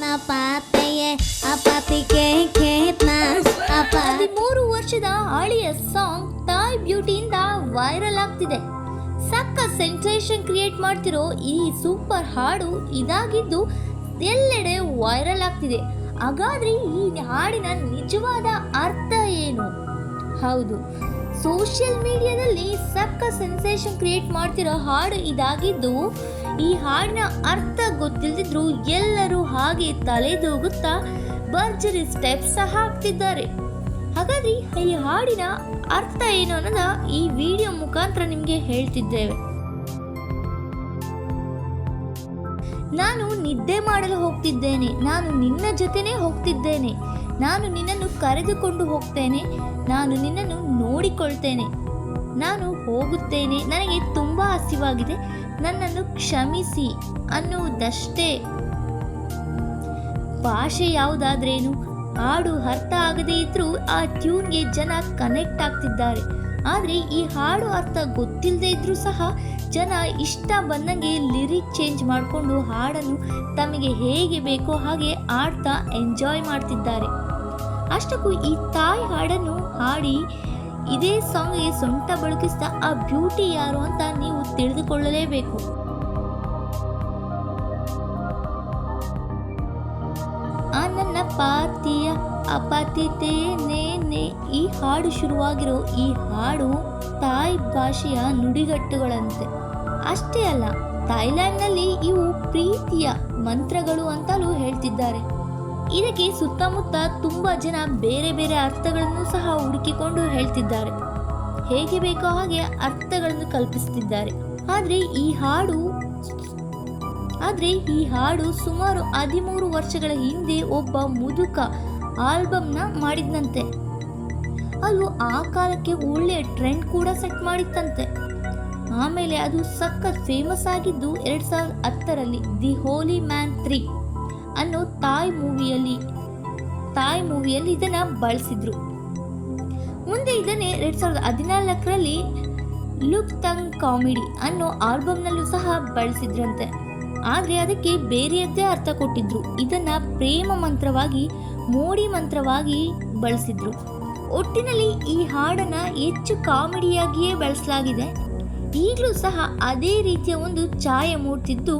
13 ವರ್ಷದ ಹಳೆಯ ಸಾಂಗ್ ತಾಯ್ ಬ್ಯೂಟಿಯಿಂದ ವೈರಲ್ ಆಗ್ತಿದೆ. ಸಕ್ಕ ಸೆನ್ಸೇಷನ್ ಕ್ರಿಯೇಟ್ ಮಾಡ್ತಿರೋ ಈ ಸೂಪರ್ ಹಾಡು ಇದಾಗಿದ್ದು ಎಲ್ಲೆಡೆ ವೈರಲ್ ಆಗ್ತಿದೆ. ಹಾಗಾದ್ರೆ ಈ ಹಾಡಿನ ನಿಜವಾದ ಅರ್ಥ ಏನು? ಹೌದು, ಸೋಷಿಯಲ್ ಮೀಡಿಯಾದಲ್ಲಿ ಸಕ್ಕ ಸೆನ್ಸೇಷನ್ ಕ್ರಿಯೇಟ್ ಮಾಡ್ತಿರೋ ಹಾಡು ಇದಾಗಿದ್ದು, ಈ ಹಾಡಿನ ಅರ್ಥ ಗೊತ್ತಿಲ್ಲದಿದ್ರು ಎಲ್ಲರೂ ಹಾಗೆ ತಲೆದೂಗುತ್ತಾ ಭರ್ಜರಿ ಸ್ಟೆಪ್ಸ್ ಸಹ ಹಾಕ್ತಿದ್ದಾರೆ. ಹಾಗಾದ್ರೆ ಈ ಹಾಡಿನ ಅರ್ಥ ಏನು ಅನ್ನೋದ ಈ ವಿಡಿಯೋ ಮುಖಾಂತರ ನಿಮಗೆ ಹೇಳ್ತಿದ್ದೇವೆ. ನಾನು ನಿದ್ದೆ ಮಾಡಲು ಹೋಗ್ತಿದ್ದೇನೆ, ನಾನು ನಿನ್ನ ಜೊತೆನೇ ಹೋಗ್ತಿದ್ದೇನೆ, ನಾನು ನಿನ್ನನ್ನು ಕರೆದುಕೊಂಡು ಹೋಗ್ತೇನೆ, ನಾನು ನಿನ್ನನ್ನು ನೋಡಿಕೊಳ್ತೇನೆ, ನಾನು ಹೋಗುತ್ತೇನೆ, ನನಗೆ ತುಂಬ ಹಸಿವಾಗಿದೆ, ನನ್ನನ್ನು ಕ್ಷಮಿಸಿ ಅನ್ನುವುದಷ್ಟೇ. ಭಾಷೆ ಯಾವುದಾದ್ರೇನು, ಹಾಡು ಅರ್ಥ ಆಗದೇ ಇದ್ರೂ ಆ ಟ್ಯೂನ್ಗೆ ಜನ ಕನೆಕ್ಟ್ ಆಗ್ತಿದ್ದಾರೆ. ಆದರೆ ಈ ಹಾಡು ಅರ್ಥ ಗೊತ್ತಿಲ್ಲದೆ ಇದ್ರೂ ಸಹ ಜನ ಇಷ್ಟ ಬಂದಂಗೆ ಲಿರಿಕ್ ಚೇಂಜ್ ಮಾಡಿಕೊಂಡು ಹಾಡನ್ನು ತಮಗೆ ಹೇಗೆ ಬೇಕೋ ಹಾಗೆ ಆಡ್ತಾ ಎಂಜಾಯ್ ಮಾಡ್ತಿದ್ದಾರೆ. ಅಷ್ಟಕ್ಕೂ ಈ ತಾಯಿ ಹಾಡನ್ನು ಹಾಡಿ ಇದೇ ಸಾಂಗ್ಗೆ ಸೊಂಟ ಬಳುಕಿಸಿದ ಆ ಬ್ಯೂಟಿ ಯಾರು ಅಂತ ನೀವು ತಿಳಿದುಕೊಳ್ಳಲೇಬೇಕು. ಆ ನನ್ನ ಪಾತಿಯ ಅಪಾತಿತೇನೇನೆ ಈ ಹಾಡು ಶುರುವಾಗಿರೋ ಈ ಹಾಡು ತಾಯ್ ಭಾಷೆಯ ನುಡಿಗಟ್ಟುಗಳಂತೆ. ಅಷ್ಟೇ ಅಲ್ಲ, ಥೈಲ್ಯಾಂಡ್ನಲ್ಲಿ ಇವು ಪ್ರೀತಿಯ ಮಂತ್ರಗಳು ಅಂತಲೂ ಹೇಳ್ತಿದ್ದಾರೆ. ಇದಕ್ಕೆ ಸುತ್ತಮುತ್ತ ತುಂಬ ಜನ ಬೇರೆ ಬೇರೆ ಅರ್ಥಗಳನ್ನು ಸಹ ಹುಡುಕಿಕೊಂಡು ಹೇಳ್ತಿದ್ದಾರೆ. ಹೇಗೆ ಬೇಕೋ ಹಾಗೆ ಅರ್ಥಗಳನ್ನು ಕಲ್ಪಿಸುತ್ತಿದ್ದಾರೆ. ಆದರೆ ಈ ಹಾಡು ಸುಮಾರು 13 ವರ್ಷಗಳ ಹಿಂದೆ ಒಬ್ಬ ಮುದುಕ ಆಲ್ಬಮ್ನ ಮಾಡಿದ್ನಂತೆ. ಅದು ಆ ಕಾಲಕ್ಕೆ ಒಳ್ಳೆಯ ಟ್ರೆಂಡ್ ಕೂಡ ಸೆಟ್ ಮಾಡಿತ್ತಂತೆ. ಆಮೇಲೆ ಅದು ಸಖತ್ ಫೇಮಸ್ ಆಗಿದ್ದು 2010ರಲ್ಲಿ ದಿ ಹೋಲಿ ಮ್ಯಾನ್ 3 ಅನ್ನೋ ತಾಯ್ ಮೂವಿಯಲ್ಲಿ ಇದನ್ನ ಬಳಸಿದ್ರು. ಮುಂದೆ ಇದನ್ನೇ 2014ರಲ್ಲಿ ಲುಕ್ ತಂಗ್ ಕಾಮಿಡಿ ಅನ್ನೋ ಆಲ್ಬಮ್ನಲ್ಲೂ ಸಹ ಬಳಸಿದ್ರಂತೆ. ಆದರೆ ಅದಕ್ಕೆ ಬೇರೆಯದ್ದೇ ಅರ್ಥ ಕೊಟ್ಟಿದ್ರು. ಇದನ್ನ ಪ್ರೇಮ ಮಂತ್ರವಾಗಿ, ಮೋಡಿ ಮಂತ್ರವಾಗಿ ಬಳಸಿದ್ರು. ಒಟ್ಟಿನಲ್ಲಿ ಈ ಹಾಡನ್ನ ಹೆಚ್ಚು ಕಾಮಿಡಿಯಾಗಿಯೇ ಬಳಸಲಾಗಿದೆ. ಈಗಲೂ ಸಹ ಅದೇ ರೀತಿಯ ಒಂದು ಛಾಯೆ ಮೂಡ್ತಿದ್ದು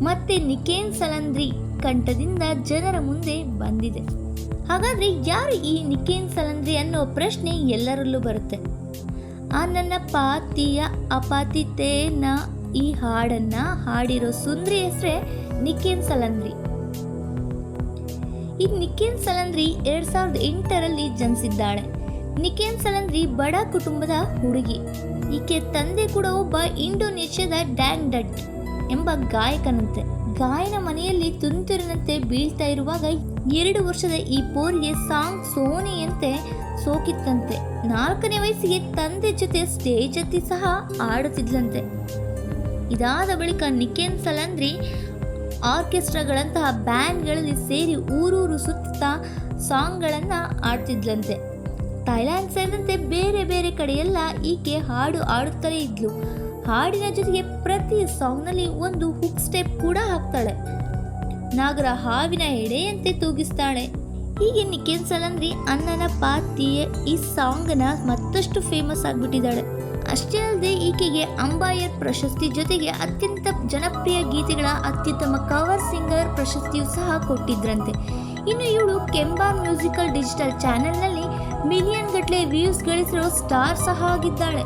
ಮತ್ತೆ ನಿಕೇನ್ ಸಲಂದ್ರಿ ಕಂಠದಿಂದ ಜನರ ಮುಂದೆ ಬಂದಿದೆ. ಹಾಗಾದ್ರೆ ಯಾರು ಈ ನಿಕೇನ್ ಸಲಂದ್ರಿ ಅನ್ನೋ ಪ್ರಶ್ನೆ ಎಲ್ಲರಲ್ಲೂ ಬರುತ್ತೆ. ಆ ನನ್ನ ಪಾತಿಯ ಅಪಾತಿತೇನ ಈ ಹಾಡನ್ನ ಹಾಡಿರೋ ಸುಂದ್ರಿ ಹೆಸರೇ ನಿಕೇನ್ ಸಲಂದ್ರಿ. ಈ ನಿಕೇನ್ ಸಲಂದ್ರಿ 2008ರಲ್ಲಿ ಜನಿಸಿದ್ದಾಳೆ. ನಿಕೇನ್ ಸಲಂದ್ರಿ ಬಡ ಕುಟುಂಬದ ಹುಡುಗಿ. ಈಕೆ ತಂದೆ ಕೂಡ ಒಬ್ಬ ಇಂಡೋನೇಷ್ಯಾದ ಡ್ಯಾಂಗ್ ಡಟ್ ಎಂಬ ಗಾಯಕನಂತೆ. ಗಾಯನ ಮನೆಯಲ್ಲಿ ತುಂತುರಿನಂತೆ ಬೀಳ್ತಾ ಇರುವಾಗ 2 ವರ್ಷದ ಈ ಪೋರಿಗೆ ಸಾಂಗ್ ಸೋನೆಯಂತೆ ಸೋಕಿತ್ತಂತೆ. 4ನೇ ವಯಸ್ಸಿಗೆ ತಂದೆ ಜೊತೆ ಸ್ಟೇಜ್ ಹತ್ತಿ ಸಹ ಆಡುತ್ತಿದ್ಲಂತೆ. ಇದಾದ ಬಳಿಕ ನಿಕೇನ್ ಸಲಂದ್ರಿ ಆರ್ಕೆಸ್ಟ್ರಾಗಳಂತಹ ಬ್ಯಾಂಡ್ಗಳಲ್ಲಿ ಸೇರಿ ಊರೂರು ಸುತ್ತಾ ಸಾಂಗ್ಗಳನ್ನು ಆಡ್ತಿದ್ಲಂತೆ. ಥೈಲ್ಯಾಂಡ್ ಸೇರಿದಂತೆ ಬೇರೆ ಬೇರೆ ಕಡೆಯೆಲ್ಲ ಈಕೆ ಹಾಡು ಆಡುತ್ತಲೇ ಇದ್ಲು. ಹಾಡಿನ ಜೊತೆಗೆ ಪ್ರತಿ ಸಾಂಗ್ನಲ್ಲಿ ಒಂದು ಹುಕ್ ಸ್ಟೆಪ್ ಕೂಡ ಹಾಕ್ತಾಳೆ. ನಾಗರ ಹಾವಿನ ಎಡೆಯಂತೆ ತೂಗಿಸ್ತಾಳೆ. ಹೀಗೆ ನಿಕೇನ್ ಸಲಂದ್ರಿ ಅನ್ನನ ಪಾತಿಯೇ ಈ ಸಾಂಗ್ನ ಮತ್ತಷ್ಟು ಫೇಮಸ್ ಆಗಿಬಿಟ್ಟಿದ್ದಾಳೆ. ಅಷ್ಟೇ ಅಲ್ಲದೆ ಈಕೆಗೆ ಅಂಬಾಯರ್ ಪ್ರಶಸ್ತಿ ಜೊತೆಗೆ ಅತ್ಯಂತ ಜನಪ್ರಿಯ ಗೀತೆಗಳ ಅತ್ಯುತ್ತಮ ಕವರ್ ಸಿಂಗರ್ ಪ್ರಶಸ್ತಿಯೂ ಸಹ ಕೊಟ್ಟಿದ್ರಂತೆ. ಇನ್ನು ಇವಳು ಕೆಂಬಾ ಮ್ಯೂಸಿಕಲ್ ಡಿಜಿಟಲ್ ಚಾನೆಲ್ನಲ್ಲಿ ಮಿಲಿಯನ್ ಗಟ್ಟಲೆ ವ್ಯೂಸ್ ಗಳಿಸಿರೋ ಸ್ಟಾರ್ ಸಹ ಆಗಿದ್ದಾಳೆ.